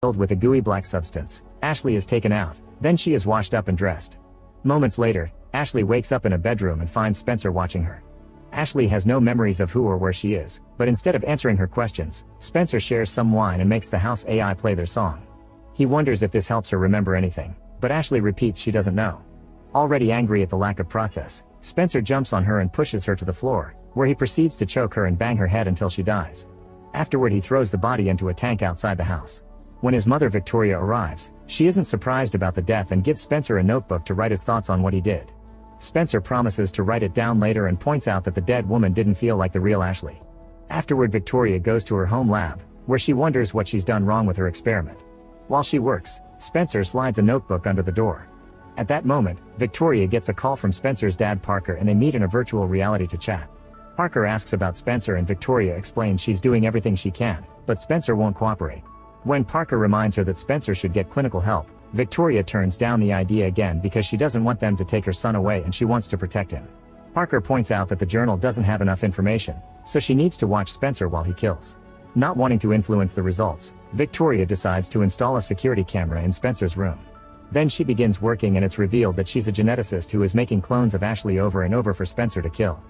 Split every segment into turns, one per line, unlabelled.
filled with a gooey black substance. Ashley is taken out, then she is washed up and dressed. Moments later, Ashley wakes up in a bedroom and finds Spencer watching her. Ashley has no memories of who or where she is, but instead of answering her questions, Spencer shares some wine and makes the house AI play their song. He wonders if this helps her remember anything, but Ashley repeats she doesn't know. Already angry at the lack of process, Spencer jumps on her and pushes her to the floor, where he proceeds to choke her and bang her head until she dies. Afterward, he throws the body into a tank outside the house. When his mother Victoria arrives, she isn't surprised about the death and gives Spencer a notebook to write his thoughts on what he did. Spencer promises to write it down later and points out that the dead woman didn't feel like the real Ashley. Afterward, Victoria goes to her home lab, where she wonders what she's done wrong with her experiment. While she works, Spencer slides a notebook under the door. At that moment, Victoria gets a call from Spencer's dad Parker and they meet in a virtual reality to chat. Parker asks about Spencer and Victoria explains she's doing everything she can, but Spencer won't cooperate. When Parker reminds her that Spencer should get clinical help, Victoria turns down the idea again because she doesn't want them to take her son away and she wants to protect him. Parker points out that the journal doesn't have enough information, so she needs to watch Spencer while he kills. Not wanting to influence the results, Victoria decides to install a security camera in Spencer's room. Then she begins working and it's revealed that she's a geneticist who is making clones of Ashley over and over for Spencer to kill.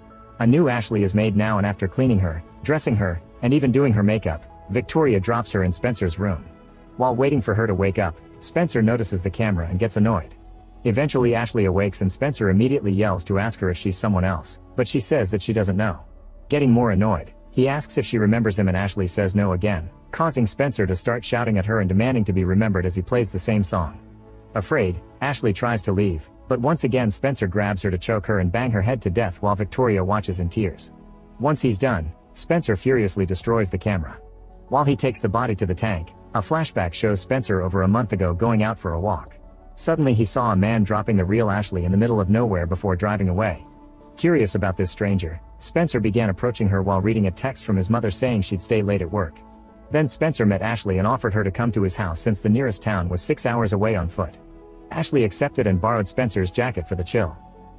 A new Ashley is made now, and after cleaning her, dressing her, and even doing her makeup, Victoria drops her in Spencer's room. While waiting for her to wake up, Spencer notices the camera and gets annoyed. Eventually Ashley awakes and Spencer immediately yells to ask her if she's someone else, but she says that she doesn't know. Getting more annoyed, he asks if she remembers him and Ashley says no again, causing Spencer to start shouting at her and demanding to be remembered as he plays the same song. Afraid, Ashley tries to leave, but once again Spencer grabs her to choke her and bang her head to death while Victoria watches in tears. Once he's done, Spencer furiously destroys the camera. While he takes the body to the tank, a flashback shows Spencer over a month ago going out for a walk. Suddenly he saw a man dropping the real Ashley in the middle of nowhere before driving away. Curious about this stranger, Spencer began approaching her while reading a text from his mother saying she'd stay late at work. Then Spencer met Ashley and offered her to come to his house since the nearest town was 6 hours away on foot. Ashley accepted and borrowed Spencer's jacket for the chill.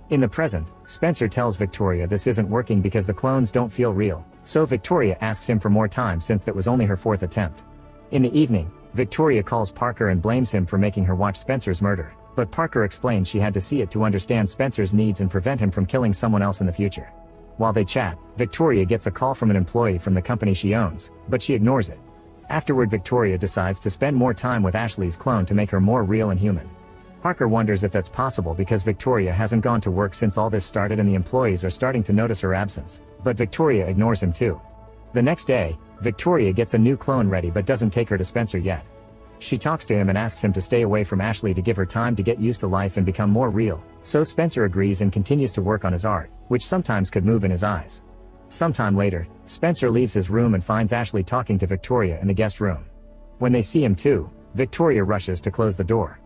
In the present, Spencer tells Victoria this isn't working because the clones don't feel real, so Victoria asks him for more time since that was only her 4th attempt. In the evening, Victoria calls Parker and blames him for making her watch Spencer's murder, but Parker explains she had to see it to understand Spencer's needs and prevent him from killing someone else in the future. While they chat, Victoria gets a call from an employee from the company she owns, but she ignores it. Afterward, Victoria decides to spend more time with Ashley's clone to make her more real and human. Parker wonders if that's possible because Victoria hasn't gone to work since all this started and the employees are starting to notice her absence, but Victoria ignores him too. The next day, Victoria gets a new clone ready but doesn't take her to Spencer yet. She talks to him and asks him to stay away from Ashley to give her time to get used to life and become more real, so Spencer agrees and continues to work on his art, which sometimes could move in his eyes. Sometime later, Spencer leaves his room and finds Ashley talking to Victoria in the guest room. When they see him too, Victoria rushes to close the door.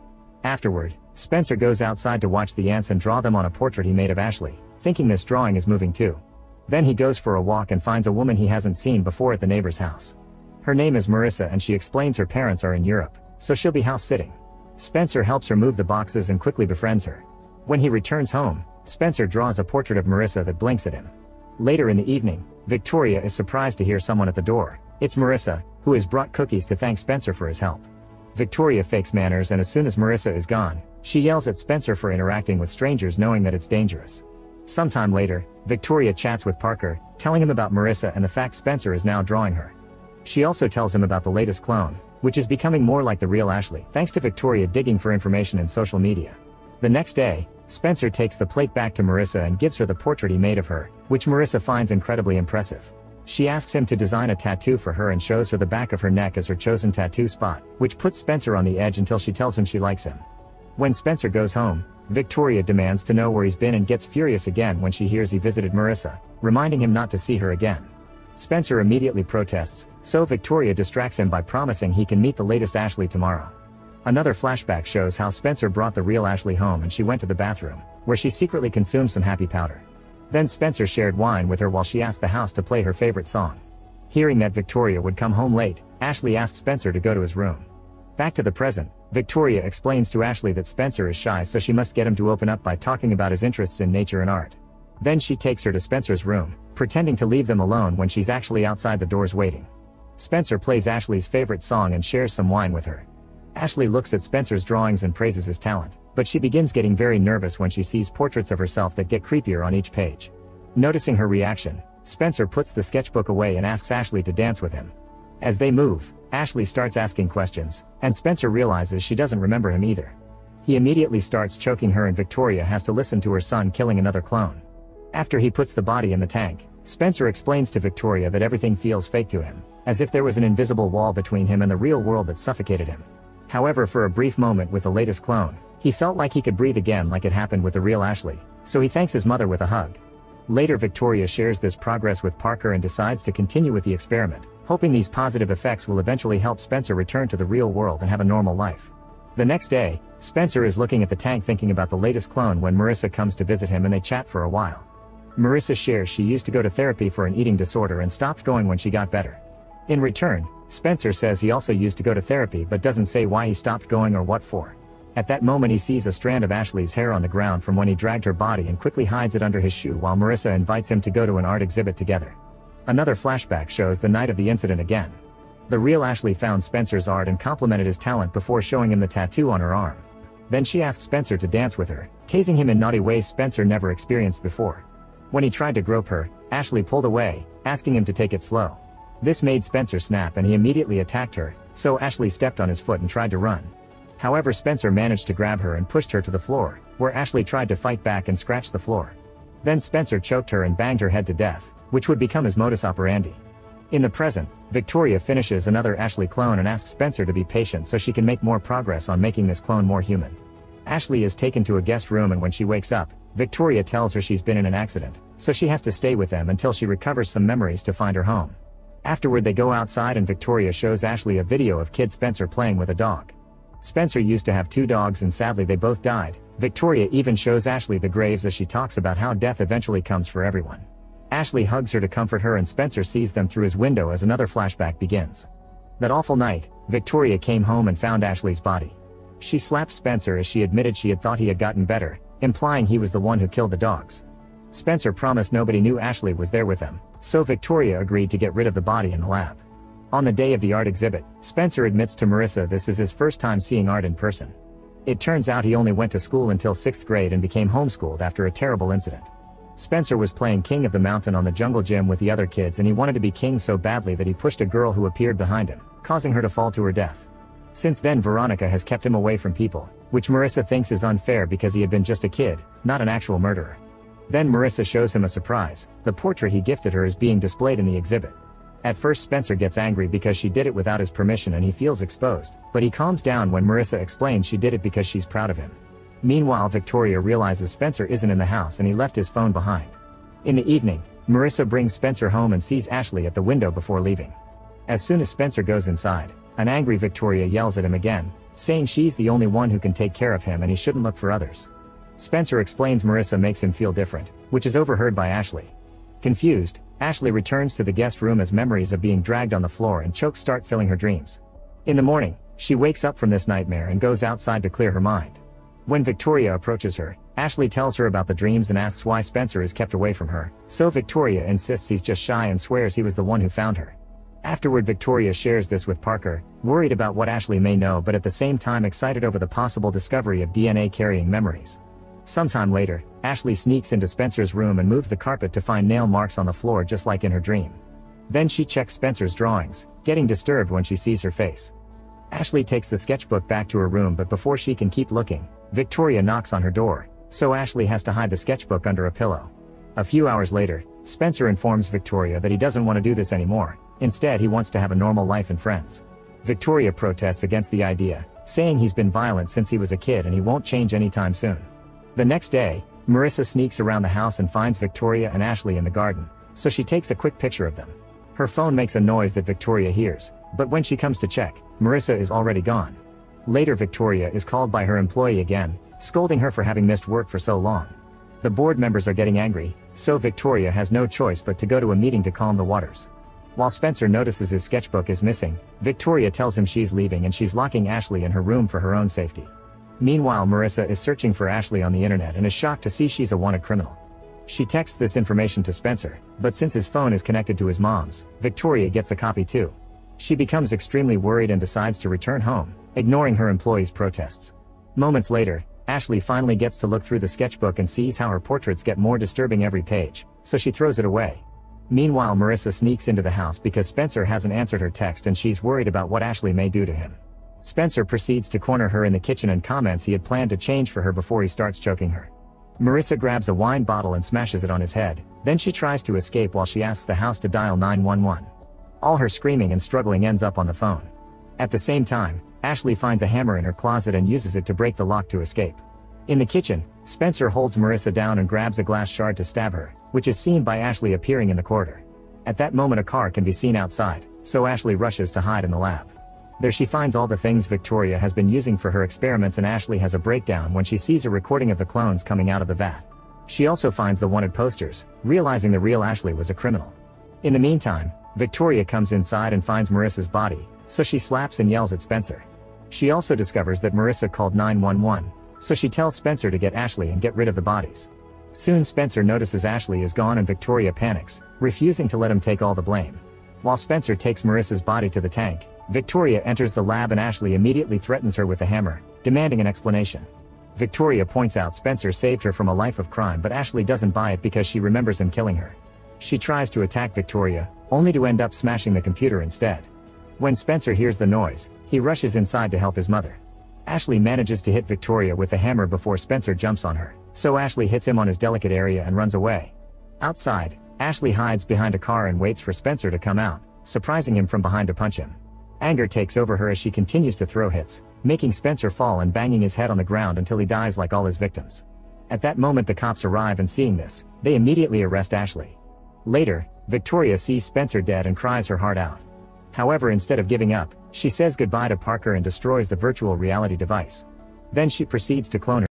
Afterward, Spencer goes outside to watch the ants and draw them on a portrait he made of Ashley, thinking this drawing is moving too. Then he goes for a walk and finds a woman he hasn't seen before at the neighbor's house. Her name is Marissa and she explains her parents are in Europe, so she'll be house sitting. Spencer helps her move the boxes and quickly befriends her. When he returns home, Spencer draws a portrait of Marissa that blinks at him. Later in the evening, Victoria is surprised to hear someone at the door. It's Marissa, who has brought cookies to thank Spencer for his help. Victoria fakes manners and as soon as Marissa is gone, she yells at Spencer for interacting with strangers knowing that it's dangerous. Sometime later, Victoria chats with Parker, telling him about Marissa and the fact Spencer is now drawing her. She also tells him about the latest clone, which is becoming more like the real Ashley, thanks to Victoria digging for information in social media. The next day, Spencer takes the plate back to Marissa and gives her the portrait he made of her, which Marissa finds incredibly impressive. She asks him to design a tattoo for her and shows her the back of her neck as her chosen tattoo spot, which puts Spencer on the edge until she tells him she likes him. When Spencer goes home, Victoria demands to know where he's been and gets furious again when she hears he visited Marissa, reminding him not to see her again. Spencer immediately protests, so Victoria distracts him by promising he can meet the latest Ashley tomorrow. Another flashback shows how Spencer brought the real Ashley home and she went to the bathroom, where she secretly consumed some happy powder. Then Spencer shared wine with her while she asked the house to play her favorite song. Hearing that Victoria would come home late, Ashley asked Spencer to go to his room. Back to the present, Victoria explains to Ashley that Spencer is shy so she must get him to open up by talking about his interests in nature and art. Then she takes her to Spencer's room, pretending to leave them alone when she's actually outside the doors waiting. Spencer plays Ashley's favorite song and shares some wine with her. Ashley looks at Spencer's drawings and praises his talent, but she begins getting very nervous when she sees portraits of herself that get creepier on each page. Noticing her reaction, Spencer puts the sketchbook away and asks Ashley to dance with him. As they move, Ashley starts asking questions, and Spencer realizes she doesn't remember him either. He immediately starts choking her and Victoria has to listen to her son killing another clone. After he puts the body in the tank, Spencer explains to Victoria that everything feels fake to him, as if there was an invisible wall between him and the real world that suffocated him. However, for a brief moment with the latest clone, he felt like he could breathe again like it happened with the real Ashley, so he thanks his mother with a hug. Later, Victoria shares this progress with Parker and decides to continue with the experiment, hoping these positive effects will eventually help Spencer return to the real world and have a normal life. The next day, Spencer is looking at the tank thinking about the latest clone when Marissa comes to visit him and they chat for a while. Marissa shares she used to go to therapy for an eating disorder and stopped going when she got better. In return, Spencer says he also used to go to therapy but doesn't say why he stopped going or what for. At that moment he sees a strand of Ashley's hair on the ground from when he dragged her body and quickly hides it under his shoe while Marissa invites him to go to an art exhibit together. Another flashback shows the night of the incident again. The real Ashley found Spencer's art and complimented his talent before showing him the tattoo on her arm. Then she asked Spencer to dance with her, tasing him in naughty ways Spencer never experienced before. When he tried to grope her, Ashley pulled away, asking him to take it slow. This made Spencer snap and he immediately attacked her, so Ashley stepped on his foot and tried to run. However, Spencer managed to grab her and pushed her to the floor, where Ashley tried to fight back and scratch the floor. Then Spencer choked her and banged her head to death, which would become his modus operandi. In the present, Victoria finishes another Ashley clone and asks Spencer to be patient so she can make more progress on making this clone more human. Ashley is taken to a guest room and when she wakes up, Victoria tells her she's been in an accident, so she has to stay with them until she recovers some memories to find her home. Afterward they go outside and Victoria shows Ashley a video of kid Spencer playing with a dog. Spencer used to have 2 dogs and sadly they both died. Victoria even shows Ashley the graves as she talks about how death eventually comes for everyone. Ashley hugs her to comfort her and Spencer sees them through his window as another flashback begins. That awful night, Victoria came home and found Ashley's body. She slapped Spencer as she admitted she had thought he had gotten better, implying he was the one who killed the dogs. Spencer promised nobody knew Ashley was there with them, so Victoria agreed to get rid of the body in the lab. On the day of the art exhibit, Spencer admits to Marissa this is his first time seeing art in person. It turns out he only went to school until 6th grade and became homeschooled after a terrible incident. Spencer was playing King of the Mountain on the jungle gym with the other kids and he wanted to be king so badly that he pushed a girl who appeared behind him, causing her to fall to her death. Since then Veronica has kept him away from people, which Marissa thinks is unfair because he had been just a kid, not an actual murderer. Then Marissa shows him a surprise. The portrait he gifted her is being displayed in the exhibit. At first Spencer gets angry because she did it without his permission and he feels exposed, but he calms down when Marissa explains she did it because she's proud of him. Meanwhile, Victoria realizes Spencer isn't in the house and he left his phone behind. In the evening, Marissa brings Spencer home and sees Ashley at the window before leaving. As soon as Spencer goes inside, an angry Victoria yells at him again, saying she's the only one who can take care of him and he shouldn't look for others. Spencer explains Marissa makes him feel different, which is overheard by Ashley. Confused, Ashley returns to the guest room as memories of being dragged on the floor and choked start filling her dreams. In the morning, she wakes up from this nightmare and goes outside to clear her mind. When Victoria approaches her, Ashley tells her about the dreams and asks why Spencer is kept away from her, so Victoria insists he's just shy and swears he was the one who found her. Afterward, Victoria shares this with Parker, worried about what Ashley may know but at the same time excited over the possible discovery of DNA-carrying memories. Sometime later, Ashley sneaks into Spencer's room and moves the carpet to find nail marks on the floor just like in her dream. Then she checks Spencer's drawings, getting disturbed when she sees her face. Ashley takes the sketchbook back to her room but before she can keep looking, Victoria knocks on her door, so Ashley has to hide the sketchbook under a pillow. A few hours later, Spencer informs Victoria that he doesn't want to do this anymore. Instead, he wants to have a normal life and friends. Victoria protests against the idea, saying he's been violent since he was a kid and he won't change anytime soon. The next day, Marissa sneaks around the house and finds Victoria and Ashley in the garden, so she takes a quick picture of them. Her phone makes a noise that Victoria hears, but when she comes to check, Marissa is already gone. Later, Victoria is called by her employee again, scolding her for having missed work for so long. The board members are getting angry, so Victoria has no choice but to go to a meeting to calm the waters. While Spencer notices his sketchbook is missing, Victoria tells him she's leaving and she's locking Ashley in her room for her own safety. Meanwhile, Marissa is searching for Ashley on the internet and is shocked to see she's a wanted criminal. She texts this information to Spencer, but since his phone is connected to his mom's, Victoria gets a copy too. She becomes extremely worried and decides to return home, ignoring her employees' protests. Moments later, Ashley finally gets to look through the sketchbook and sees how her portraits get more disturbing every page, so she throws it away. Meanwhile, Marissa sneaks into the house because Spencer hasn't answered her text and she's worried about what Ashley may do to him. Spencer proceeds to corner her in the kitchen and comments he had planned to change for her before he starts choking her. Marissa grabs a wine bottle and smashes it on his head, then she tries to escape while she asks the house to dial 911. All her screaming and struggling ends up on the phone. At the same time, Ashley finds a hammer in her closet and uses it to break the lock to escape. In the kitchen, Spencer holds Marissa down and grabs a glass shard to stab her, which is seen by Ashley appearing in the corridor. At that moment a car can be seen outside, so Ashley rushes to hide in the lab. There she finds all the things Victoria has been using for her experiments, and Ashley has a breakdown when she sees a recording of the clones coming out of the vat. She also finds the wanted posters, realizing the real Ashley was a criminal. In the meantime, Victoria comes inside and finds Marissa's body, so she slaps and yells at Spencer. She also discovers that Marissa called 911, so she tells Spencer to get Ashley and get rid of the bodies. Soon Spencer notices Ashley is gone and Victoria panics, refusing to let him take all the blame. While Spencer takes Marissa's body to the tank, Victoria enters the lab and Ashley immediately threatens her with a hammer, demanding an explanation. Victoria points out Spencer saved her from a life of crime, but Ashley doesn't buy it because she remembers him killing her. She tries to attack Victoria, only to end up smashing the computer instead. When Spencer hears the noise, he rushes inside to help his mother. Ashley manages to hit Victoria with the hammer before Spencer jumps on her, so Ashley hits him on his delicate area and runs away. Outside, Ashley hides behind a car and waits for Spencer to come out, surprising him from behind to punch him. Anger takes over her as she continues to throw hits, making Spencer fall and banging his head on the ground until he dies like all his victims. At that moment the cops arrive, and seeing this, they immediately arrest Ashley. Later, Victoria sees Spencer dead and cries her heart out. However, instead of giving up, she says goodbye to Parker and destroys the virtual reality device. Then she proceeds to clone